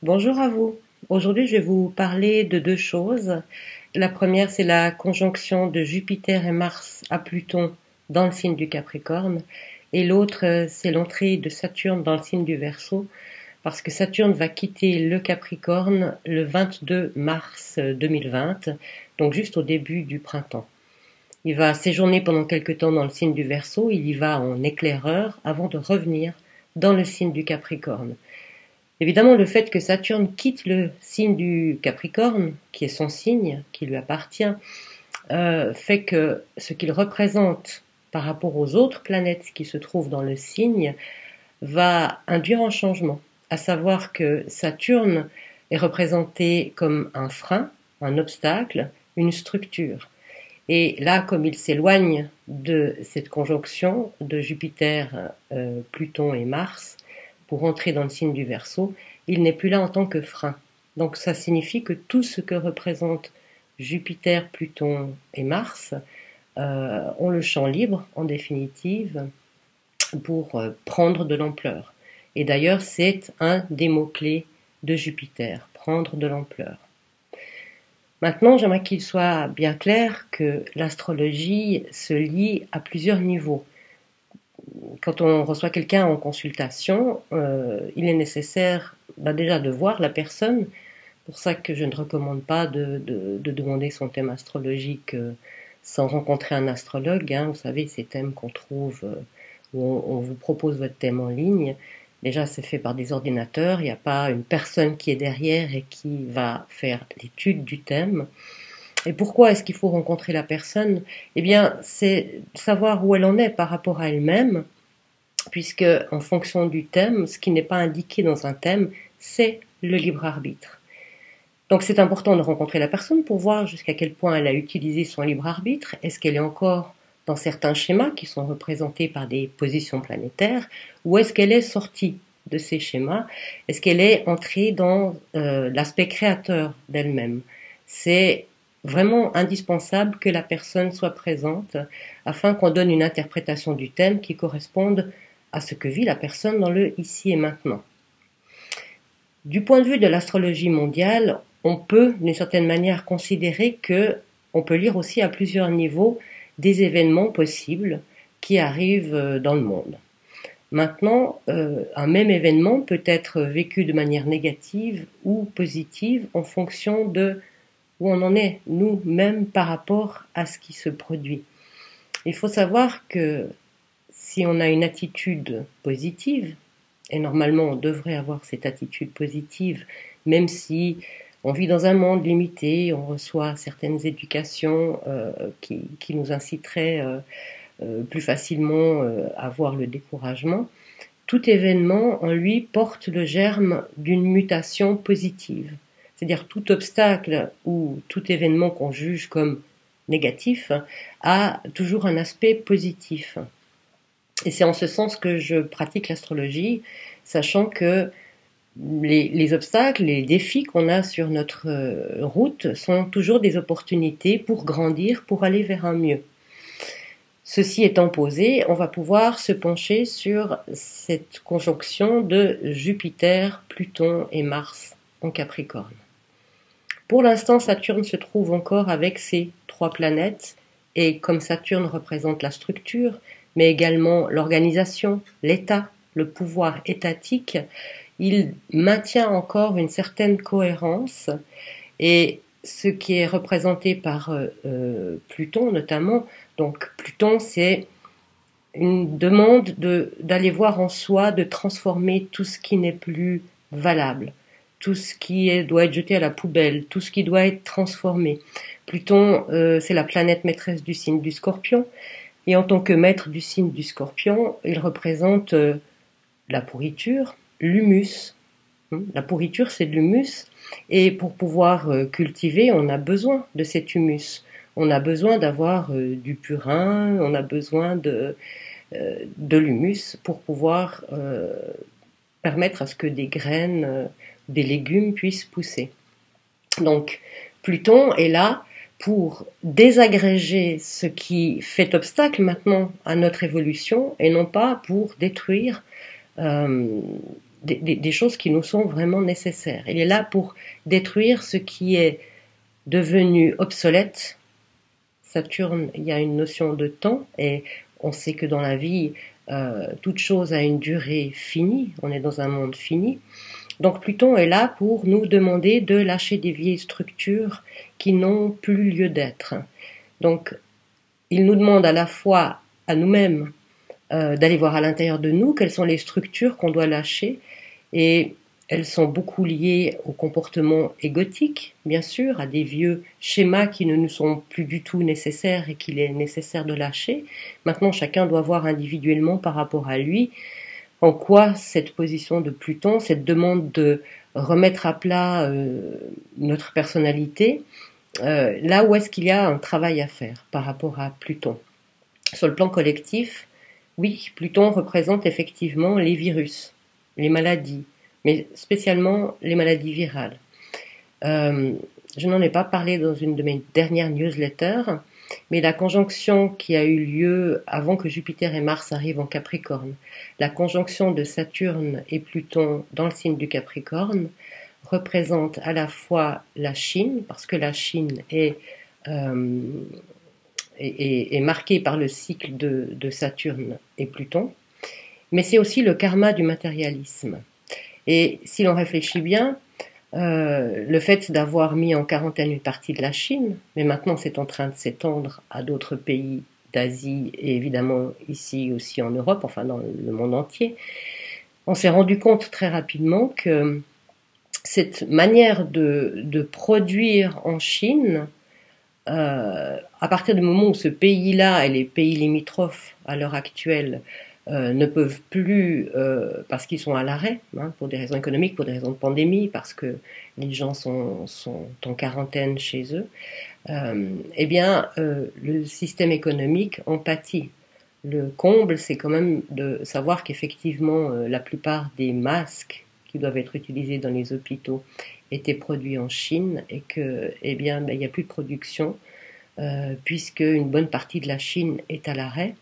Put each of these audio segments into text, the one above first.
Bonjour à vous. Aujourd'hui, je vais vous parler de deux choses. La première, c'est la conjonction de Jupiter et Mars à Pluton dans le signe du Capricorne. Et l'autre, c'est l'entrée de Saturne dans le signe du Verseau, parce que Saturne va quitter le Capricorne le 22 mars 2020, donc juste au début du printemps. Il va séjourner pendant quelque temps dans le signe du Verseau, il y va en éclaireur avant de revenir dans le signe du Capricorne. Évidemment, le fait que Saturne quitte le signe du Capricorne, qui est son signe, qui lui appartient, fait que ce qu'il représente par rapport aux autres planètes qui se trouvent dans le signe va induire un changement. À savoir que Saturne est représenté comme un frein, un obstacle, une structure. Et là, comme il s'éloigne de cette conjonction de Jupiter, Pluton et Mars, pour entrer dans le signe du Verseau, il n'est plus là en tant que frein. Donc ça signifie que tout ce que représentent Jupiter, Pluton et Mars ont le champ libre, en définitive, pour prendre de l'ampleur. Et d'ailleurs, c'est un des mots-clés de Jupiter, prendre de l'ampleur. Maintenant, j'aimerais qu'il soit bien clair que l'astrologie se lie à plusieurs niveaux. Quand on reçoit quelqu'un en consultation, il est nécessaire déjà de voir la personne. C'est pour ça que je ne recommande pas de demander son thème astrologique sans rencontrer un astrologue. Vous savez, ces thèmes qu'on trouve, où on vous propose votre thème en ligne. Déjà, c'est fait par des ordinateurs, il n'y a pas une personne qui est derrière et qui va faire l'étude du thème. Et pourquoi est-ce qu'il faut rencontrer la personne? Eh bien, c'est savoir où elle en est par rapport à elle-même, puisque en fonction du thème, ce qui n'est pas indiqué dans un thème, c'est le libre arbitre. Donc c'est important de rencontrer la personne pour voir jusqu'à quel point elle a utilisé son libre arbitre. Est-ce qu'elle est encore dans certains schémas qui sont représentés par des positions planétaires, ou est-ce qu'elle est sortie de ces schémas? Est-ce qu'elle est entrée dans l'aspect créateur d'elle-même? C'est vraiment indispensable que la personne soit présente afin qu'on donne une interprétation du thème qui corresponde à ce que vit la personne dans le ici et maintenant. Du point de vue de l'astrologie mondiale, on peut d'une certaine manière considérer que on peut lire aussi à plusieurs niveaux des événements possibles qui arrivent dans le monde. Maintenant, un même événement peut être vécu de manière négative ou positive en fonction de où on en est nous-mêmes par rapport à ce qui se produit. Il faut savoir que si on a une attitude positive, et normalement on devrait avoir cette attitude positive, même si on vit dans un monde limité, on reçoit certaines éducations qui nous inciteraient plus facilement à voir le découragement. Tout événement en lui porte le germe d'une mutation positive. C'est-à-dire tout obstacle ou tout événement qu'on juge comme négatif a toujours un aspect positif. Et c'est en ce sens que je pratique l'astrologie, sachant que les obstacles, les défis qu'on a sur notre route sont toujours des opportunités pour grandir, pour aller vers un mieux. Ceci étant posé, on va pouvoir se pencher sur cette conjonction de Jupiter, Pluton et Mars en Capricorne. Pour l'instant, Saturne se trouve encore avec ses trois planètes, et comme Saturne représente la structure, mais également l'organisation, l'État, le pouvoir étatique, il maintient encore une certaine cohérence, et ce qui est représenté par Pluton notamment, donc Pluton c'est une demande d'aller voir en soi, de transformer tout ce qui n'est plus valable, tout ce qui doit être jeté à la poubelle, tout ce qui doit être transformé. Pluton, c'est la planète maîtresse du signe du Scorpion, et en tant que maître du signe du Scorpion, il représente la pourriture, l'humus. La pourriture, c'est de l'humus, et pour pouvoir cultiver, on a besoin de cet humus. On a besoin d'avoir du purin, on a besoin de l'humus pour pouvoir permettre à ce que des graines, des légumes puissent pousser. Donc, Pluton est là pour désagréger ce qui fait obstacle maintenant à notre évolution et non pas pour détruire des choses qui nous sont vraiment nécessaires. Il est là pour détruire ce qui est devenu obsolète. Saturne, il y a une notion de temps et on sait que dans la vie, toute chose a une durée finie, on est dans un monde fini. Donc Pluton est là pour nous demander de lâcher des vieilles structures qui n'ont plus lieu d'être. Donc il nous demande à la fois à nous-mêmes d'aller voir à l'intérieur de nous quelles sont les structures qu'on doit lâcher, et elles sont beaucoup liées au comportement égotique, bien sûr, à des vieux schémas qui ne nous sont plus du tout nécessaires et qu'il est nécessaire de lâcher. Maintenant, chacun doit voir individuellement par rapport à lui en quoi cette position de Pluton, cette demande de remettre à plat notre personnalité, là où est-ce qu'il y a un travail à faire par rapport à Pluton. Sur le plan collectif, oui, Pluton représente effectivement les virus, les maladies, mais spécialement les maladies virales. Je n'en ai pas parlé dans une de mes dernières newsletters, mais la conjonction qui a eu lieu avant que Jupiter et Mars arrivent en Capricorne, la conjonction de Saturne et Pluton dans le signe du Capricorne, représente à la fois la Chine, parce que la Chine est marquée par le cycle de Saturne et Pluton, mais c'est aussi le karma du matérialisme. Et si l'on réfléchit bien, le fait d'avoir mis en quarantaine une partie de la Chine, mais maintenant c'est en train de s'étendre à d'autres pays d'Asie et évidemment ici aussi en Europe, enfin dans le monde entier, on s'est rendu compte très rapidement que cette manière de produire en Chine, à partir du moment où ce pays-là et les pays limitrophes à l'heure actuelle ne peuvent plus, parce qu'ils sont à l'arrêt, pour des raisons économiques, pour des raisons de pandémie, parce que les gens sont en quarantaine chez eux, eh bien, le système économique en pâtit. Le comble, c'est quand même de savoir qu'effectivement, la plupart des masques qui doivent être utilisés dans les hôpitaux étaient produits en Chine et que, eh bien, il n'y a plus de production, puisque une bonne partie de la Chine est à l'arrêt,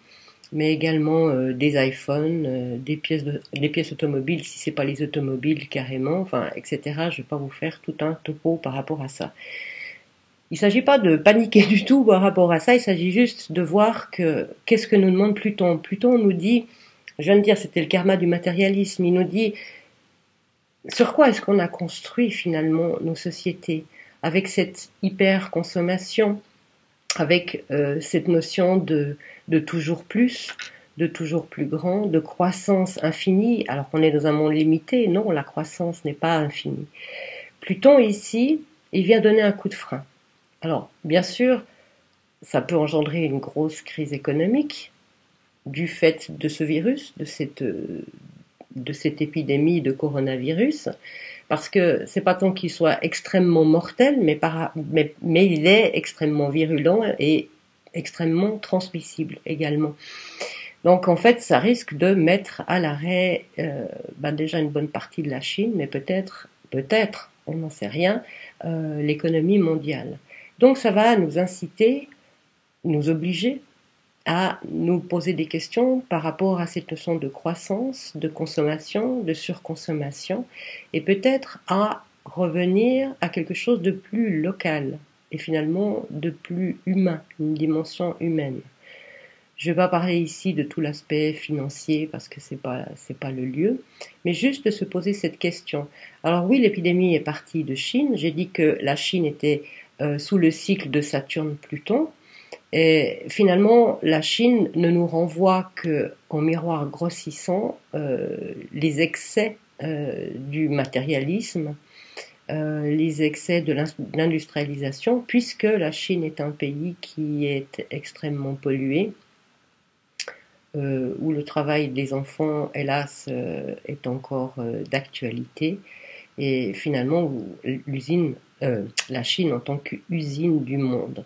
mais également des iPhones, des pièces automobiles, si c'est pas les automobiles carrément, enfin, etc. Je vais pas vous faire tout un topo par rapport à ça. Il s'agit pas de paniquer du tout par rapport à ça, il s'agit juste de voir que qu'est-ce que nous demande Pluton. Pluton nous dit, je viens de dire, c'était le karma du matérialisme, il nous dit sur quoi est-ce qu'on a construit finalement nos sociétés avec cette hyper-consommation, avec cette notion de toujours plus, de toujours plus grand, de croissance infinie, alors qu'on est dans un monde limité. Non, la croissance n'est pas infinie. Pluton ici, il vient donner un coup de frein. Alors, bien sûr, ça peut engendrer une grosse crise économique du fait de ce virus, de cette épidémie de coronavirus, parce que c'est pas tant qu'il soit extrêmement mortel, mais il est extrêmement virulent et extrêmement transmissible également. Donc en fait, ça risque de mettre à l'arrêt déjà une bonne partie de la Chine, mais peut-être, on n'en sait rien, l'économie mondiale. Donc ça va nous inciter, nous obliger à nous poser des questions par rapport à cette notion de croissance, de consommation, de surconsommation, et peut-être à revenir à quelque chose de plus local et finalement de plus humain, une dimension humaine. Je ne vais pas parler ici de tout l'aspect financier parce que c'est pas le lieu, mais juste de se poser cette question. Alors oui, l'épidémie est partie de Chine. J'ai dit que la Chine était sous le cycle de Saturne-Pluton. Et finalement, la Chine ne nous renvoie qu'en miroir grossissant les excès du matérialisme, les excès de l'industrialisation, puisque la Chine est un pays qui est extrêmement pollué, où le travail des enfants, hélas, est encore d'actualité, et finalement, la Chine en tant qu'usine du monde.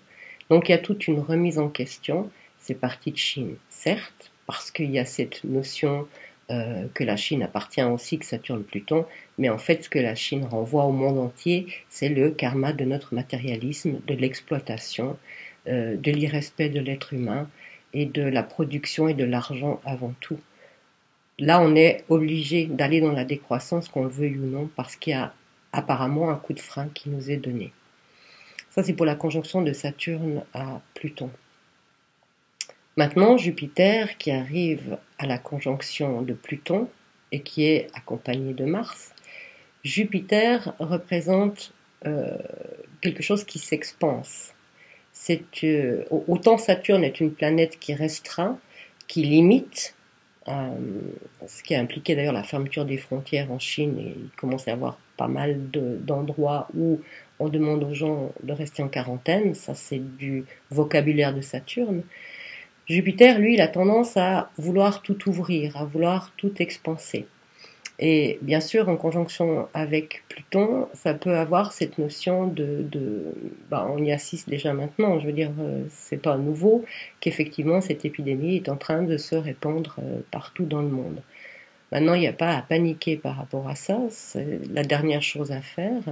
Donc il y a toute une remise en question. C'est parti de Chine, certes, parce qu'il y a cette notion que la Chine appartient au cycle Saturne-Pluton, mais en fait ce que la Chine renvoie au monde entier, c'est le karma de notre matérialisme, de l'exploitation, de l'irrespect de l'être humain et de la production et de l'argent avant tout. là, on est obligé d'aller dans la décroissance, qu'on le veuille ou non, parce qu'il y a apparemment un coup de frein qui nous est donné. Ça, c'est pour la conjonction de Saturne à Pluton. Maintenant, Jupiter, qui arrive à la conjonction de Pluton et qui est accompagné de Mars, Jupiter représente quelque chose qui s'expanse. Autant Saturne est une planète qui restreint, qui limite, ce qui a impliqué d'ailleurs la fermeture des frontières en Chine, et il commence à y avoir pas mal d'endroits où on demande aux gens de rester en quarantaine, ça c'est du vocabulaire de Saturne. Jupiter, lui, il a tendance à vouloir tout ouvrir, à vouloir tout expanser. Et bien sûr, en conjonction avec Pluton, ça peut avoir cette notion on y assiste déjà maintenant, je veux dire, c'est pas nouveau qu'effectivement cette épidémie est en train de se répandre partout dans le monde. Maintenant, il n'y a pas à paniquer par rapport à ça, c'est la dernière chose à faire.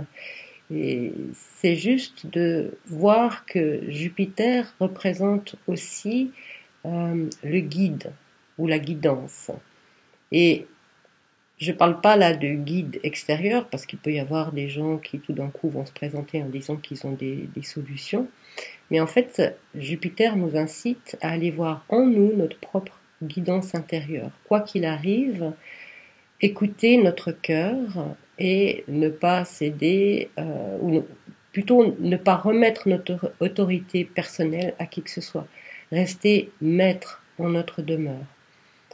Et c'est juste de voir que Jupiter représente aussi le guide ou la guidance. Et je parle pas là de guide extérieur, parce qu'il peut y avoir des gens qui tout d'un coup vont se présenter en disant qu'ils ont des solutions. Mais en fait, Jupiter nous incite à aller voir en nous notre propre guidance intérieure. Quoi qu'il arrive, écouter notre cœur et ne pas céder, plutôt ne pas remettre notre autorité personnelle à qui que ce soit. Rester maître en notre demeure.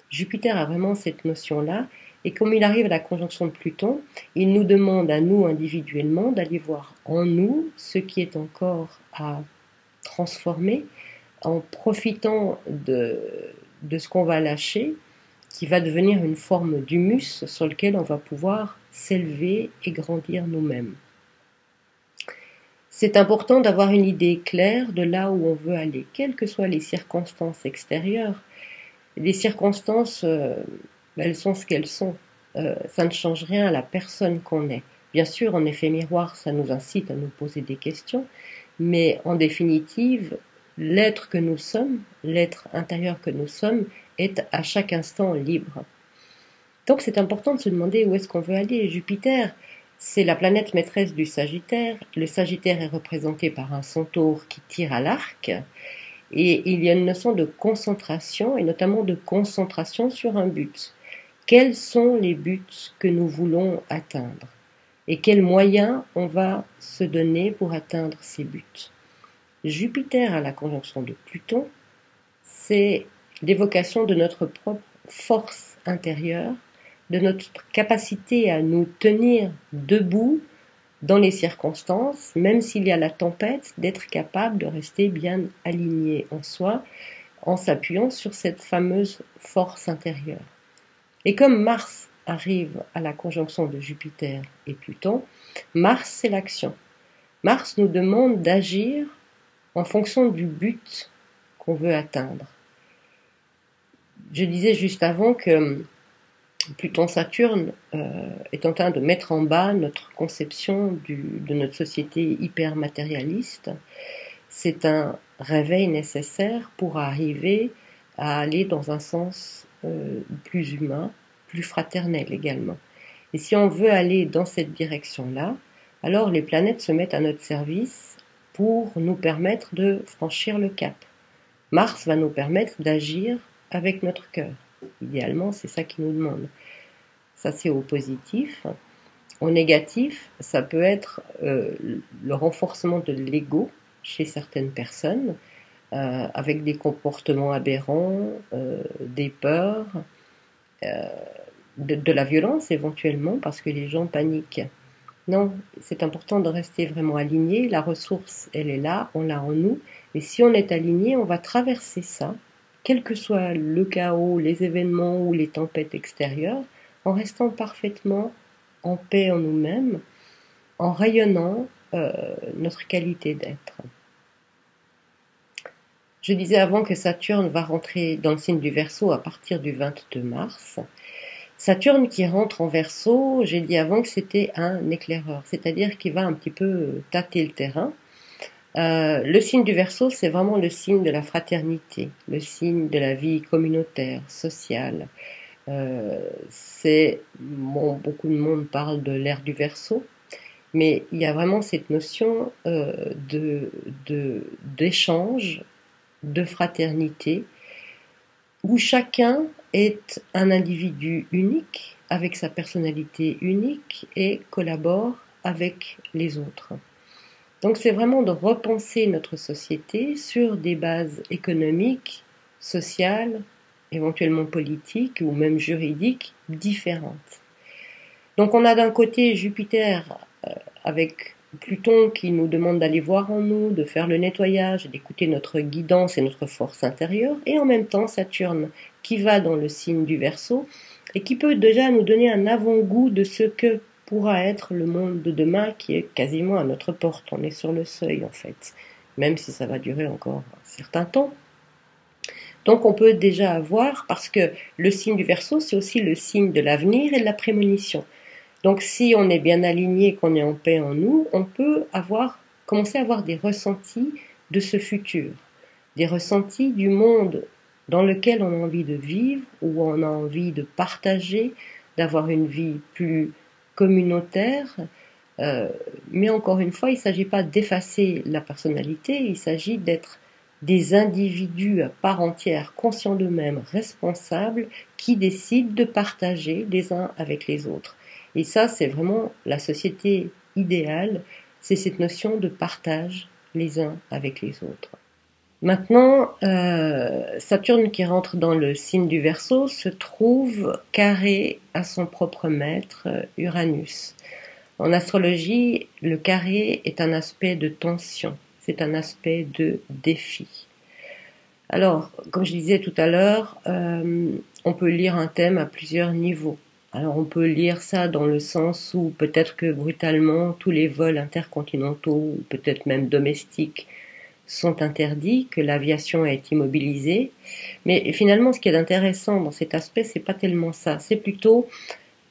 Jupiter a vraiment cette notion-là. Et comme il arrive à la conjonction de Pluton, il nous demande à nous individuellement d'aller voir en nous ce qui est encore à transformer en profitant de ce qu'on va lâcher, qui va devenir une forme d'humus sur lequel on va pouvoir s'élever et grandir nous-mêmes. C'est important d'avoir une idée claire de là où on veut aller, quelles que soient les circonstances extérieures. Les circonstances, elles sont ce qu'elles sont. Ça ne change rien à la personne qu'on est. Bien sûr, en effet miroir, ça nous incite à nous poser des questions, mais en définitive, l'être que nous sommes, l'être intérieur que nous sommes, est à chaque instant libre. Donc c'est important de se demander où est-ce qu'on veut aller. Jupiter, c'est la planète maîtresse du Sagittaire. Le Sagittaire est représenté par un centaure qui tire à l'arc. Et il y a une notion de concentration, et notamment de concentration sur un but. Quels sont les buts que nous voulons atteindre? Et quels moyens on va se donner pour atteindre ces buts? Jupiter à la conjonction de Pluton, c'est l'évocation de notre propre force intérieure, de notre capacité à nous tenir debout dans les circonstances, même s'il y a la tempête, d'être capable de rester bien aligné en soi, en s'appuyant sur cette fameuse force intérieure. Et comme Mars arrive à la conjonction de Jupiter et Pluton, Mars c'est l'action. Mars nous demande d'agir en fonction du but qu'on veut atteindre. Je disais juste avant que Pluton-Saturne est en train de mettre en bas notre conception de notre société hyper matérialiste. C'est un réveil nécessaire pour arriver à aller dans un sens plus humain, plus fraternel également. Et si on veut aller dans cette direction-là, alors les planètes se mettent à notre service pour nous permettre de franchir le cap. Mars va nous permettre d'agir avec notre cœur. Idéalement, c'est ça qu'il nous demande. Ça, c'est au positif. Au négatif, ça peut être le renforcement de l'ego chez certaines personnes, avec des comportements aberrants, des peurs, de la violence éventuellement, parce que les gens paniquent. Non, c'est important de rester vraiment aligné. La ressource, elle est là, on l'a en nous. Et si on est aligné, on va traverser ça, quel que soit le chaos, les événements ou les tempêtes extérieures, en restant parfaitement en paix en nous-mêmes, en rayonnant notre qualité d'être. Je disais avant que Saturne va rentrer dans le signe du Verseau à partir du 22 mars. Saturne qui rentre en Verseau, j'ai dit avant que c'était un éclaireur, c'est-à-dire qu'il va un petit peu tâter le terrain. Le signe du Verseau, c'est vraiment le signe de la fraternité, le signe de la vie communautaire, sociale, Beaucoup de monde parle de l'ère du Verseau, mais il y a vraiment cette notion d'échange, de fraternité, où chacun est un individu unique, avec sa personnalité unique, et collabore avec les autres. Donc c'est vraiment de repenser notre société sur des bases économiques, sociales, éventuellement politiques ou même juridiques différentes. Donc on a d'un côté Jupiter avec Pluton qui nous demande d'aller voir en nous, de faire le nettoyage, d'écouter notre guidance et notre force intérieure, et en même temps Saturne qui va dans le signe du Verseau et qui peut déjà nous donner un avant-goût de ce que pourra être le monde de demain qui est quasiment à notre porte. On est sur le seuil en fait, même si ça va durer encore un certain temps. Donc on peut déjà avoir, parce que le signe du Verseau c'est aussi le signe de l'avenir et de la prémonition. Donc si on est bien aligné, qu'on est en paix en nous, on peut commencer à avoir des ressentis de ce futur, des ressentis du monde dans lequel on a envie de vivre, où on a envie de partager, d'avoir une vie plus communautaire. Mais encore une fois, il ne s'agit pas d'effacer la personnalité, il s'agit d'être des individus à part entière, conscients d'eux-mêmes, responsables, qui décident de partager les uns avec les autres. Et ça, c'est vraiment la société idéale, c'est cette notion de partage les uns avec les autres. Maintenant, Saturne qui rentre dans le signe du Verseau se trouve carré à son propre maître, Uranus. En astrologie, le carré est un aspect de tension, c'est un aspect de défi. Alors, comme je disais tout à l'heure, on peut lire un thème à plusieurs niveaux. Alors on peut lire ça dans le sens où peut-être que brutalement tous les vols intercontinentaux ou peut-être même domestiques sont interdits, que l'aviation est immobilisée. Mais finalement, ce qui est intéressant dans cet aspect, c'est pas tellement ça. C'est plutôt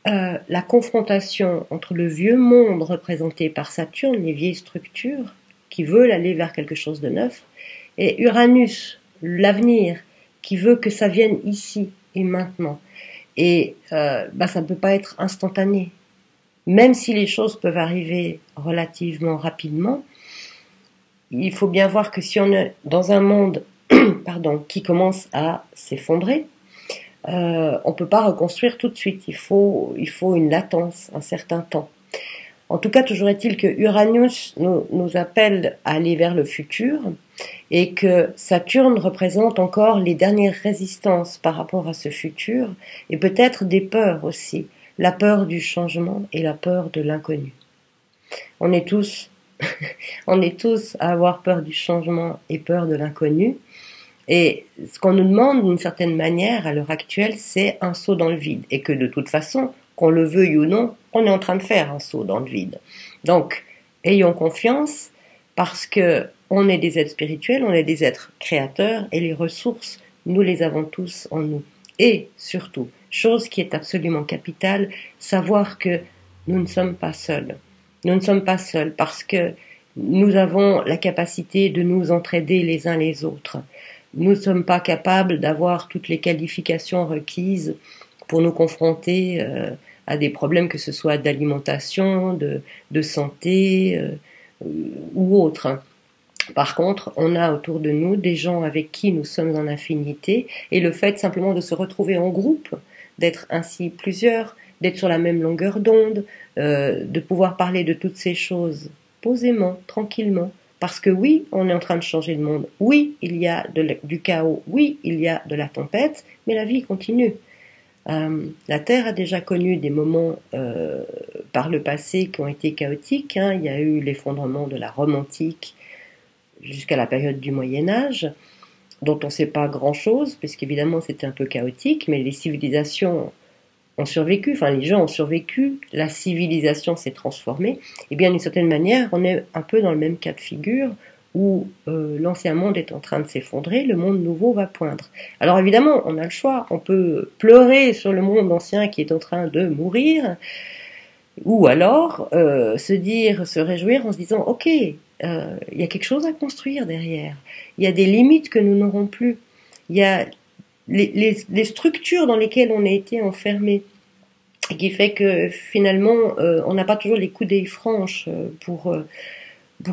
la confrontation entre le vieux monde représenté par Saturne, les vieilles structures qui veulent aller vers quelque chose de neuf, et Uranus, l'avenir, qui veut que ça vienne ici et maintenant. Et ça ne peut pas être instantané. Même si les choses peuvent arriver relativement rapidement, il faut bien voir que si on est dans un monde qui commence à s'effondrer, on ne peut pas reconstruire tout de suite. Il faut une latence, un certain temps. En tout cas, toujours est-il que Uranus nous appelle à aller vers le futur et que Saturne représente encore les dernières résistances par rapport à ce futur et peut-être des peurs aussi, la peur du changement et la peur de l'inconnu. On est tous à avoir peur du changement et peur de l'inconnu. Et ce qu'on nous demande d'une certaine manière à l'heure actuelle, c'est un saut dans le vide. Et que de toute façon, qu'on le veuille ou non, on est en train de faire un saut dans le vide. Donc, ayons confiance parce que on est des êtres spirituels, on est des êtres créateurs et les ressources, nous les avons tous en nous. Et surtout, chose qui est absolument capitale, savoir que nous ne sommes pas seuls. Nous ne sommes pas seuls parce que nous avons la capacité de nous entraider les uns les autres. Nous ne sommes pas capables d'avoir toutes les qualifications requises pour nous confronter à des problèmes, que ce soit d'alimentation, de santé ou autre. Par contre, on a autour de nous des gens avec qui nous sommes en affinité, et le fait simplement de se retrouver en groupe, d'être ainsi plusieurs, d'être sur la même longueur d'onde, de pouvoir parler de toutes ces choses posément, tranquillement, parce que oui, on est en train de changer le monde, oui, il y a du chaos, oui, il y a de la tempête, mais la vie continue. La Terre a déjà connu des moments par le passé qui ont été chaotiques, hein. Il y a eu l'effondrement de la Rome antique jusqu'à la période du Moyen-Âge, dont on ne sait pas grand-chose, puisqu'évidemment c'était un peu chaotique, mais les civilisations ont survécu, enfin les gens ont survécu, la civilisation s'est transformée, et bien d'une certaine manière, on est un peu dans le même cas de figure, où l'ancien monde est en train de s'effondrer, le monde nouveau va poindre. Alors évidemment, on a le choix, on peut pleurer sur le monde ancien qui est en train de mourir, ou alors se réjouir en se disant, ok, il y a quelque chose à construire derrière, il y a des limites que nous n'aurons plus, il y a les structures dans lesquelles on a été enfermé, et qui fait que finalement on n'a pas toujours les coudées franches pour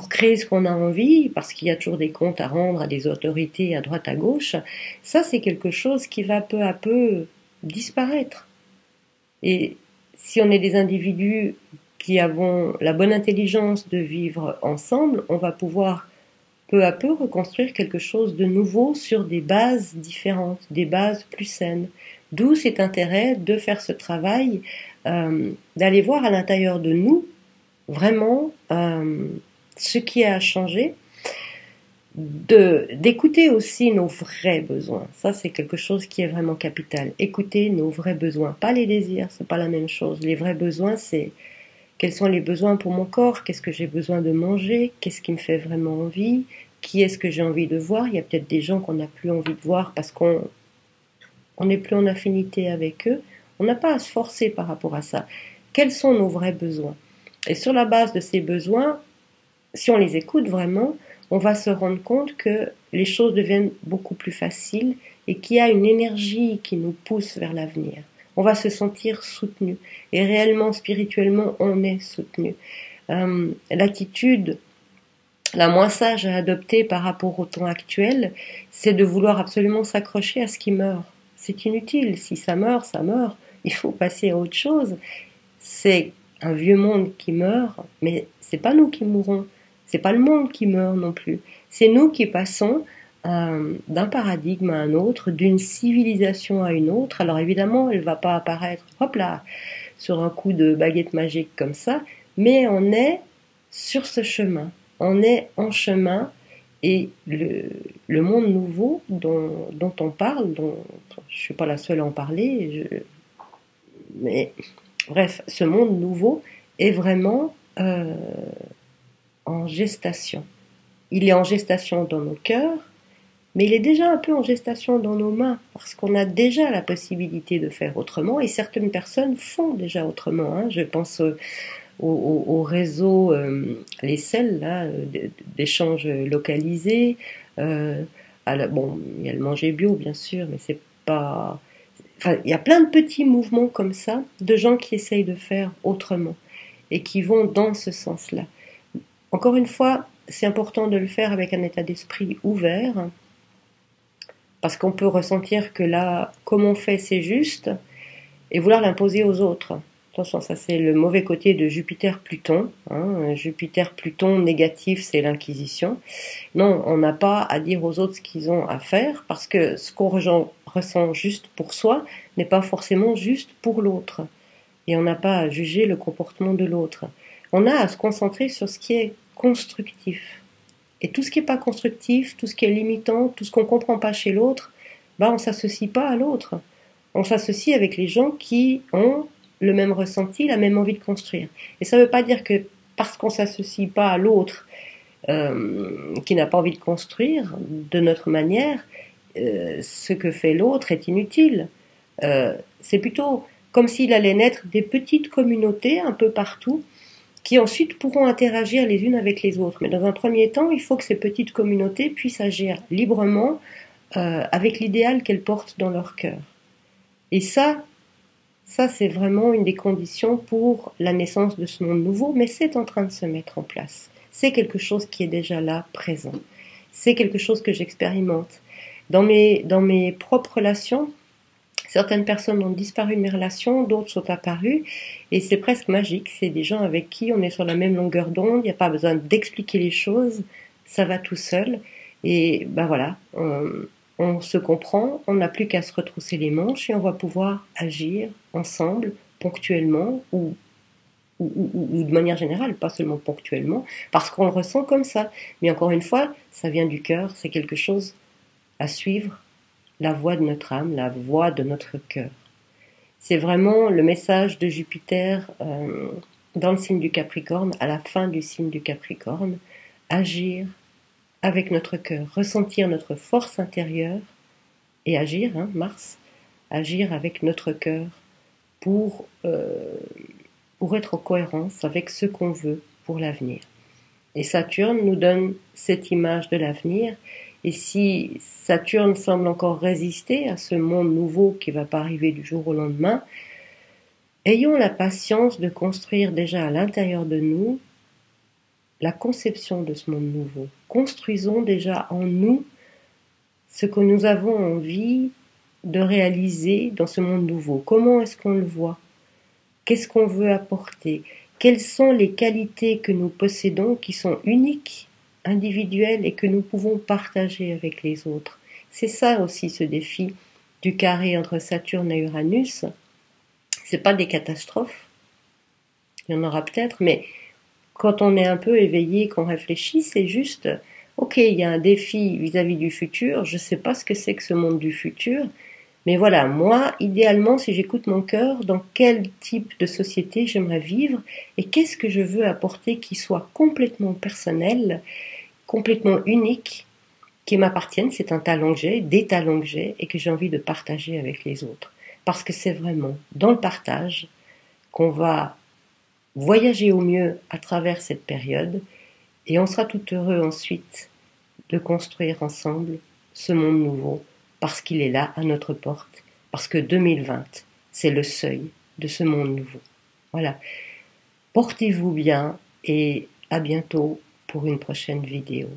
créer ce qu'on a envie, parce qu'il y a toujours des comptes à rendre à des autorités à droite à gauche. Ça, c'est quelque chose qui va peu à peu disparaître. Et si on est des individus qui avons la bonne intelligence de vivre ensemble, on va pouvoir peu à peu reconstruire quelque chose de nouveau sur des bases différentes, des bases plus saines. D'où cet intérêt de faire ce travail, d'aller voir à l'intérieur de nous vraiment ce qui a changé, d'écouter aussi nos vrais besoins. Ça, c'est quelque chose qui est vraiment capital. Écouter nos vrais besoins, pas les désirs, c'est pas la même chose. Les vrais besoins, c'est quels sont les besoins pour mon corps, qu'est-ce que j'ai besoin de manger, qu'est-ce qui me fait vraiment envie, qui est-ce que j'ai envie de voir. Il y a peut-être des gens qu'on n'a plus envie de voir parce qu'on n'est plus en affinité avec eux. On n'a pas à se forcer par rapport à ça. Quels sont nos vrais besoins? Et sur la base de ces besoins, si on les écoute vraiment, on va se rendre compte que les choses deviennent beaucoup plus faciles et qu'il y a une énergie qui nous pousse vers l'avenir. On va se sentir soutenu. Et réellement, spirituellement, on est soutenu. L'attitude la moins sage à adopter par rapport au temps actuel, c'est de vouloir absolument s'accrocher à ce qui meurt. C'est inutile. Si ça meurt, ça meurt. Il faut passer à autre chose. C'est un vieux monde qui meurt, mais c'est pas nous qui mourrons. C'est pas le monde qui meurt non plus. C'est nous qui passons d'un paradigme à un autre, d'une civilisation à une autre. Alors évidemment, elle va pas apparaître, hop là, sur un coup de baguette magique comme ça, mais on est sur ce chemin. On est en chemin et le monde nouveau dont on parle, dont je suis pas la seule à en parler, mais bref, ce monde nouveau est vraiment en gestation. Il est en gestation dans nos cœurs, mais il est déjà un peu en gestation dans nos mains, parce qu'on a déjà la possibilité de faire autrement, et certaines personnes font déjà autrement. Hein. Je pense au réseau, les celles là, d'échanges localisés. Bon, il y a le manger bio, bien sûr, mais c'est pas... Enfin, il y a plein de petits mouvements comme ça, de gens qui essayent de faire autrement, et qui vont dans ce sens-là. Encore une fois, c'est important de le faire avec un état d'esprit ouvert, parce qu'on peut ressentir que là, comme on fait, c'est juste, et vouloir l'imposer aux autres. Attention, ça c'est le mauvais côté de Jupiter-Pluton. Hein. Jupiter-Pluton négatif, c'est l'inquisition. Non, on n'a pas à dire aux autres ce qu'ils ont à faire, parce que ce qu'on ressent juste pour soi n'est pas forcément juste pour l'autre. Et on n'a pas à juger le comportement de l'autre. On a à se concentrer sur ce qui est constructif. Et tout ce qui n'est pas constructif, tout ce qui est limitant, tout ce qu'on ne comprend pas chez l'autre, on ne s'associe pas à l'autre. On s'associe avec les gens qui ont le même ressenti, la même envie de construire. Et ça ne veut pas dire que parce qu'on ne s'associe pas à l'autre qui n'a pas envie de construire de notre manière, ce que fait l'autre est inutile. C'est plutôt comme s'il allait naître des petites communautés un peu partout qui ensuite pourront interagir les unes avec les autres. Mais dans un premier temps, il faut que ces petites communautés puissent agir librement avec l'idéal qu'elles portent dans leur cœur. Et ça c'est vraiment une des conditions pour la naissance de ce monde nouveau, mais c'est en train de se mettre en place. C'est quelque chose qui est déjà là, présent. C'est quelque chose que j'expérimente. Dans mes propres relations, certaines personnes ont disparu de mes relations, d'autres sont apparues, et c'est presque magique. C'est des gens avec qui on est sur la même longueur d'onde, il n'y a pas besoin d'expliquer les choses, ça va tout seul. Et voilà, on se comprend, on n'a plus qu'à se retrousser les manches et on va pouvoir agir ensemble, ponctuellement ou de manière générale, pas seulement ponctuellement, parce qu'on le ressent comme ça. Mais encore une fois, ça vient du cœur, c'est quelque chose à suivre, la voix de notre âme, la voix de notre cœur. C'est vraiment le message de Jupiter dans le signe du Capricorne, à la fin du signe du Capricorne, agir avec notre cœur, ressentir notre force intérieure et agir, Mars, agir avec notre cœur pour être en cohérence avec ce qu'on veut pour l'avenir. Et Saturne nous donne cette image de l'avenir Et si Saturne semble encore résister à ce monde nouveau qui ne va pas arriver du jour au lendemain, ayons la patience de construire déjà à l'intérieur de nous la conception de ce monde nouveau. Construisons déjà en nous ce que nous avons envie de réaliser dans ce monde nouveau. Comment est-ce qu'on le voit? Qu'est-ce qu'on veut apporter? Quelles sont les qualités que nous possédons qui sont uniques, individuelles et que nous pouvons partager avec les autres? C'est ça aussi ce défi du carré entre Saturne et Uranus. C'est pas des catastrophes, il y en aura peut-être, mais quand on est un peu éveillé, qu'on réfléchit, c'est juste, ok, il y a un défi vis-à-vis du futur, je sais pas ce que c'est que ce monde du futur, mais voilà, moi, idéalement, si j'écoute mon cœur, dans quel type de société j'aimerais vivre et qu'est-ce que je veux apporter qui soit complètement personnel, complètement unique, qui m'appartienne, c'est un talent que j'ai, des talents que j'ai et que j'ai envie de partager avec les autres. Parce que c'est vraiment dans le partage qu'on va voyager au mieux à travers cette période et on sera tout heureux ensuite de construire ensemble ce monde nouveau parce qu'il est là à notre porte, parce que 2020, c'est le seuil de ce monde nouveau. Voilà. Portez-vous bien et à bientôt pour une prochaine vidéo.